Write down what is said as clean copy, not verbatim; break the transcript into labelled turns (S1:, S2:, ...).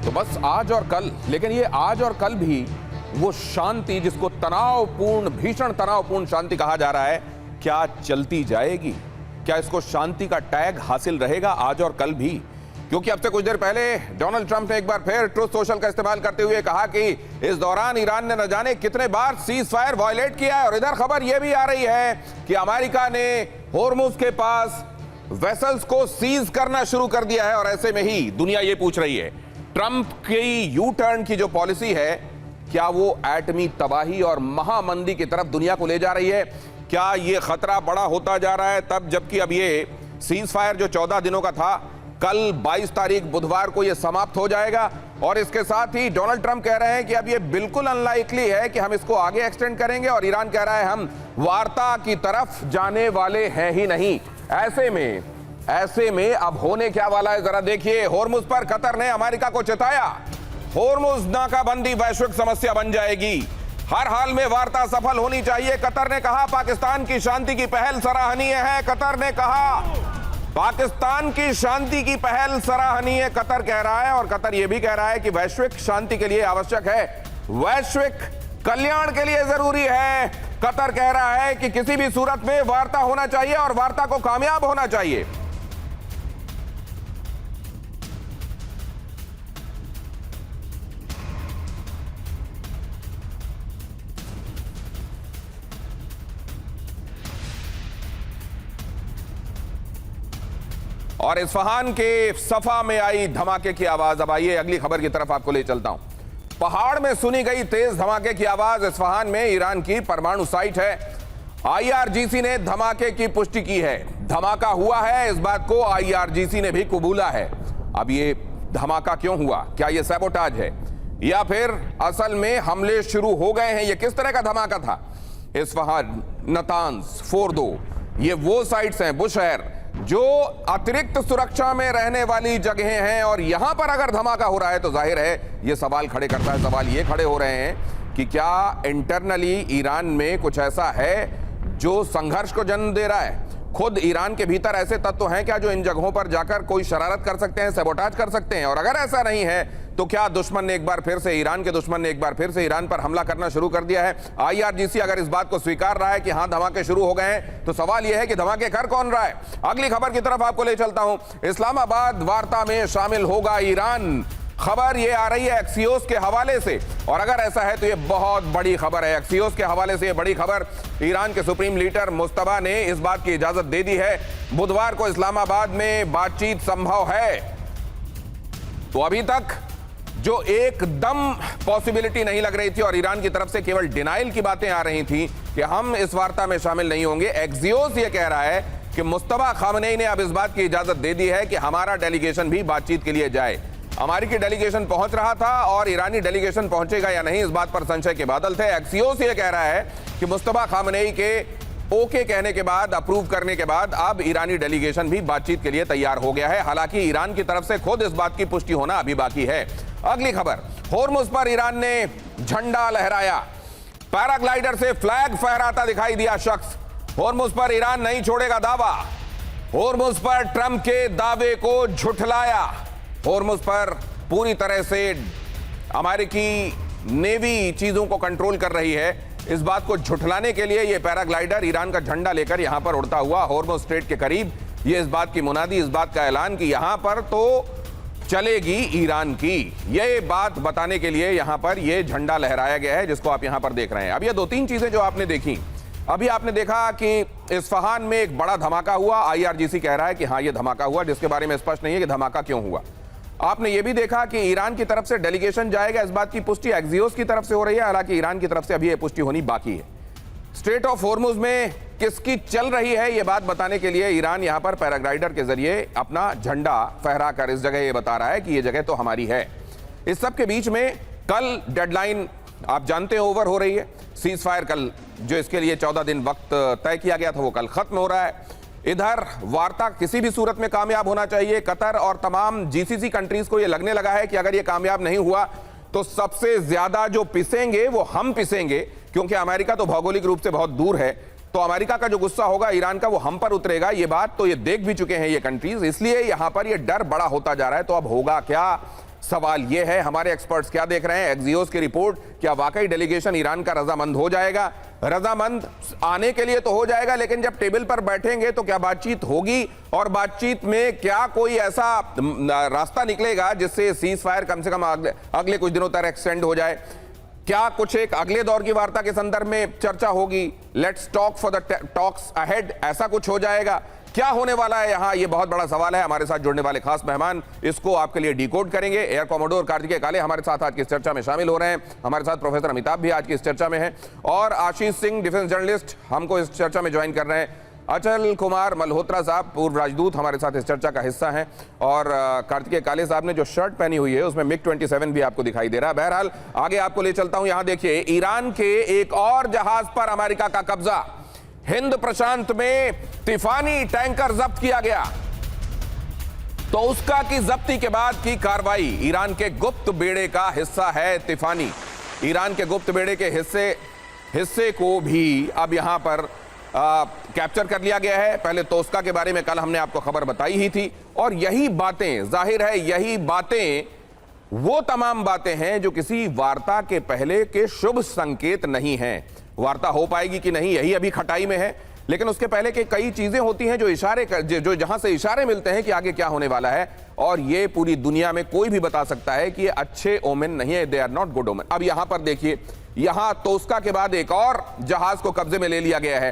S1: तो बस आज और कल, लेकिन ये आज और कल भी वो शांति जिसको तनावपूर्ण, भीषण तनावपूर्ण शांति कहा जा रहा है, क्या चलती जाएगी? क्या इसको शांति का टैग हासिल रहेगा आज और कल भी? क्योंकि अब से कुछ देर पहले डोनाल्ड ट्रंप ने एक बार फिर ट्रूथ सोशल का इस्तेमाल करते हुए कहा कि इस दौरान ईरान ने न जाने कितने बार सीज फायर वायलेट किया है। और इधर खबर यह भी आ रही है कि अमेरिका ने होर्मुज के पास वेसल्स को सीज करना शुरू कर दिया है। और ऐसे में ही दुनिया ये पूछ रही है, ट्रंप की यू टर्न की जो पॉलिसी है, क्या वो एटमी तबाही और महामंदी की तरफ दुनिया को ले जा रही है? क्या ये खतरा बड़ा होता जा रहा है तब जबकि अब ये सीज फायर जो 14 दिनों का था, कल 22 तारीख बुधवार को ये समाप्त हो जाएगा। और इसके साथ ही डोनाल्ड ट्रंप कह रहे हैं कि अब ये बिल्कुल अनलाइकली है कि हम इसको आगे एक्सटेंड करेंगे, और ईरान कह रहा है हम वार्ता की तरफ जाने वाले हैं ही नहीं। ऐसे में अब होने क्या वाला है, जरा देखिए। होर्मुज पर कतर ने अमेरिका को चेताया, होर्मुज नाकाबंदी वैश्विक समस्या बन जाएगी, हर हाल में वार्ता सफल होनी चाहिए। कतर ने कहा पाकिस्तान की शांति की पहल सराहनीय है। कतर ने कहा पाकिस्तान की शांति की पहल सराहनीय, कतर कह रहा है। और कतर यह भी कह रहा है कि वैश्विक शांति के लिए आवश्यक है, वैश्विक कल्याण के लिए जरूरी है। कतर कह रहा है कि किसी भी सूरत में वार्ता होना चाहिए और वार्ता को कामयाब होना चाहिए। और इस्फहान के सफा में आई धमाके की आवाज। अब आइए अगली खबर की तरफ आपको ले चलता हूं। पहाड़ में सुनी गई तेज धमाके की आवाज। इस्फहान में ईरान की परमाणु साइट है। आईआरजीसी ने धमाके की पुष्टि की है। धमाका हुआ है, इस बात को आईआरजीसी ने भी कबूला है। अब ये धमाका क्यों हुआ? क्या ये सैबोटाज है या फिर असल में हमले शुरू हो गए हैं? ये किस तरह का धमाका था? इस्फहान, नतांज, फोर्दो, ये वो साइट्स हैं, बुशहर, जो अतिरिक्त सुरक्षा में रहने वाली जगहें हैं। और यहां पर अगर धमाका हो रहा है तो जाहिर है ये सवाल खड़े करता है। सवाल ये खड़े हो रहे हैं कि क्या इंटरनली ईरान में कुछ ऐसा है जो संघर्ष को जन्म दे रहा है? खुद ईरान के भीतर ऐसे तत्व हैं क्या जो इन जगहों पर जाकर कोई शरारत कर सकते हैं, सैबोटाज कर सकते हैं? और अगर ऐसा नहीं है तो क्या दुश्मन ने एक बार फिर से, ईरान के दुश्मन ने एक बार फिर से ईरान पर हमला करना शुरू कर दिया है? आईआरजीसी अगर इस बात को स्वीकार रहा है कि हां धमाके शुरू हो गए हैं, तो सवाल यह है कि धमाके कर कौन रहा है? अगली खबर की तरफ आपको ले चलता हूं। इस्लामाबाद वार्ता में शामिल होगा ईरान। खबर ये आ रही है एक्सियोस के हवाले से, और अगर ऐसा है तो ये बहुत बड़ी खबर है। एक्सियोस के हवाले से ये बड़ी खबर, ईरान के सुप्रीम लीडर मुस्तफा ने इस बात की इजाजत दे दी है, बुधवार को इस्लामाबाद में बातचीत संभव है। तो अभी तक जो एकदम पॉसिबिलिटी नहीं लग रही थी और ईरान की तरफ से केवल डिनाइल की बातें आ रही थी कि हम इस वार्ता में शामिल नहीं होंगे, एक्सियोस ये कह रहा है कि मुस्तफा खामनेई ने अब इस बात की इजाजत दे दी है कि हमारा डेलीगेशन भी बातचीत के लिए जाए। अमेरिकी डेलीगेशन पहुंच रहा था और ईरानी डेलीगेशन पहुंचेगा या नहीं, इस बात पर संशय के बादल थे। एक्सियोस ये कह रहा है कि मुस्तफा खामनेई के ओके कहने के बाद, अप्रूव करने के बाद अब ईरानी डेलीगेशन भी बातचीत के लिए तैयार हो गया है। हालांकि ईरान की तरफ से खुद इस बात की पुष्टि होना अभी बाकी है। अगली खबर, होर्मुज पर ईरान ने झंडा लहराया। पैराग्लाइडर से फ्लैग फहराता दिखाई दिया शख्स। होर्मुज पर ईरान नहीं छोड़ेगा दावा। होर्मुज पर ट्रंप के दावे को झुठलाया। होर्मुज पर पूरी तरह से अमेरिकी नेवी चीजों को कंट्रोल कर रही है। इस बात को झुठलाने के लिए यह पैराग्लाइडर ईरान का झंडा लेकर यहां पर उड़ता हुआ होर्मुज स्ट्रेट के करीब, यह इस बात की मुनादी, इस बात का ऐलान कि यहां पर तो चलेगी ईरान की, यह बात बताने के लिए यहां पर यह झंडा लहराया गया है, जिसको आप यहां पर देख रहे हैं। अब ये दो तीन चीजें जो आपने देखी, अभी आपने देखा कि इस्फहान में एक बड़ा धमाका हुआ। आईआरजीसी कह रहा है कि हां यह धमाका हुआ, जिसके बारे में स्पष्ट नहीं है कि धमाका क्यों हुआ। आपने यह भी देखा कि ईरान की तरफ से डेलीगेशन जाएगा, इस बात की पुष्टि एक्सियोस की तरफ से हो रही है। हालांकि ईरान की तरफ से अभी यह पुष्टि होनी बाकी है। स्ट्रेट ऑफ होर्मुज में किसकी चल रही है यह बात बताने के लिए ईरान यहां पर पैराग्लाइडर के जरिए अपना झंडा फहराकर इस जगह यह बता रहा है कि यह जगह तो हमारी है। इस सब के बीच में कल डेडलाइन आप जानते हैं ओवर हो रही है। सीज फायर कल, जो इसके लिए 14 दिन वक्त तय किया गया था, वो कल खत्म हो रहा है। इधर वार्ता किसी भी सूरत में कामयाब होना चाहिए। कतर और तमाम जीसीसी कंट्रीज को यह लगने लगा है कि अगर यह कामयाब नहीं हुआ तो सबसे ज्यादा जो पिसेंगे वो हम पिसेंगे, क्योंकि अमेरिका तो भौगोलिक रूप से बहुत दूर है। तो अमेरिका का जो गुस्सा होगा ईरान का, वो हम पर उतरेगा। ये बात तो ये देख भी चुके हैं ये कंट्रीज, इसलिए यहां पर ये डर बड़ा होता जा रहा है। तो अब होगा क्या? सवाल यह है, हमारे एक्सपर्ट्स क्या देख रहे हैं, एक्सियोस की रिपोर्ट, क्या वाकई डेलीगेशन ईरान का रजामंद हो जाएगा? रजामंद आने के लिए तो हो जाएगा, लेकिन जब टेबल पर बैठेंगे तो क्या बातचीत होगी? और बातचीत में क्या कोई ऐसा रास्ता निकलेगा जिससे सीज फायर कम से कम अगले कुछ दिनों तक एक्सटेंड हो जाए? क्या कुछ एक अगले दौर की वार्ता के संदर्भ में चर्चा होगी? Let's talk for the talks ahead, ऐसा कुछ हो जाएगा? क्या होने वाला है यहां, यह बहुत बड़ा सवाल है। हमारे साथ जुड़ने वाले खास मेहमान इसको आपके लिए डिकोड करेंगे। एयर कॉमोडोर कार्तिकेय काले हमारे साथ आज की इस चर्चा में शामिल हो रहे हैं। हमारे साथ प्रोफेसर अमिताभ भी आज की इस चर्चा में हैं और आशीष सिंह डिफेंस जर्नलिस्ट हमको इस चर्चा में ज्वाइन कर रहे हैं। अचल कुमार मल्होत्रा साहब पूर्व राजदूत हमारे साथ इस चर्चा का हिस्सा हैं और कार्तिकेय काले साहब ने जो शर्ट पहनी हुई है उसमें MiG-27 भी आपको दिखाई दे रहा है। बहरहाल आगे आपको ले चलता हूं। यहां देखिए, ईरान के एक और जहाज पर अमेरिका का कब्जा। हिंद प्रशांत में तिफानी टैंकर जब्त किया गया। तो उसका की जब्ती के बाद की कार्रवाई ईरान के गुप्त बेड़े का हिस्सा है तिफानी। ईरान के गुप्त बेड़े के हिस्से को भी अब यहां पर कैप्चर कर लिया गया है। पहले तोस्का के बारे में कल हमने आपको खबर बताई ही थी और यही बातें, जाहिर है यही बातें वो तमाम बातें हैं जो किसी वार्ता के पहले के शुभ संकेत नहीं हैं। वार्ता हो पाएगी कि नहीं यही अभी खटाई में है, लेकिन उसके पहले के कई चीजें होती हैं जो जहां से इशारे मिलते हैं कि आगे क्या होने वाला है। और ये पूरी दुनिया में कोई भी बता सकता है कि ये अच्छे ओमेन नहीं है, they are not good omen. अब यहां पर देखिए, यहां तोस्का के बाद एक और जहाज को कब्जे में ले लिया गया है।